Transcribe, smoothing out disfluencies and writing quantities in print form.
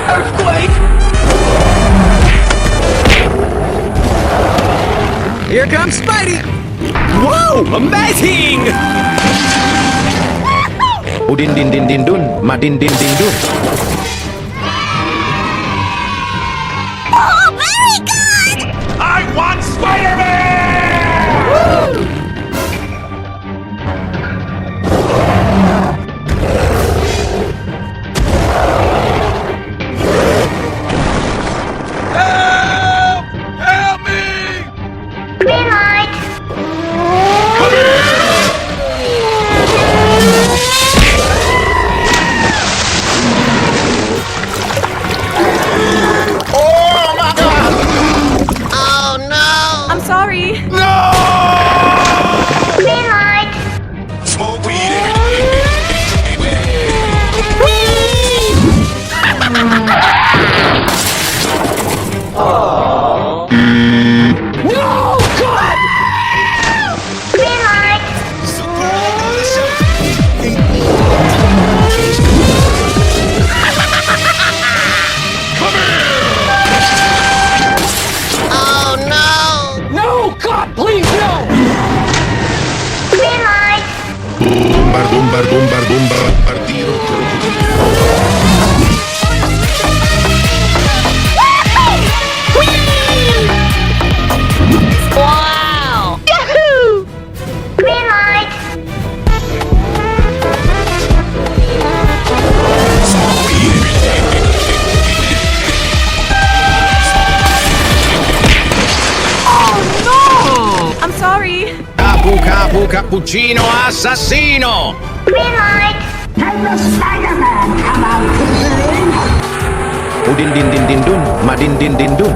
Earthquake! Here comes Spidey! Whoa! Amazing! Udin din din din dun, madin din din dun. Oh, very good! I want Spider-Man! Help! Help me! Green light. I'm sorry. Green light. Smoke weed No! God! Green light. No! God, please, no! Green light. Partido. Wow. Yahoo! Green light. Oh no! I'm sorry. Cappuccino assassino! Green light. Can the Spider-Man come out Udin din din din dun, madin din din dun.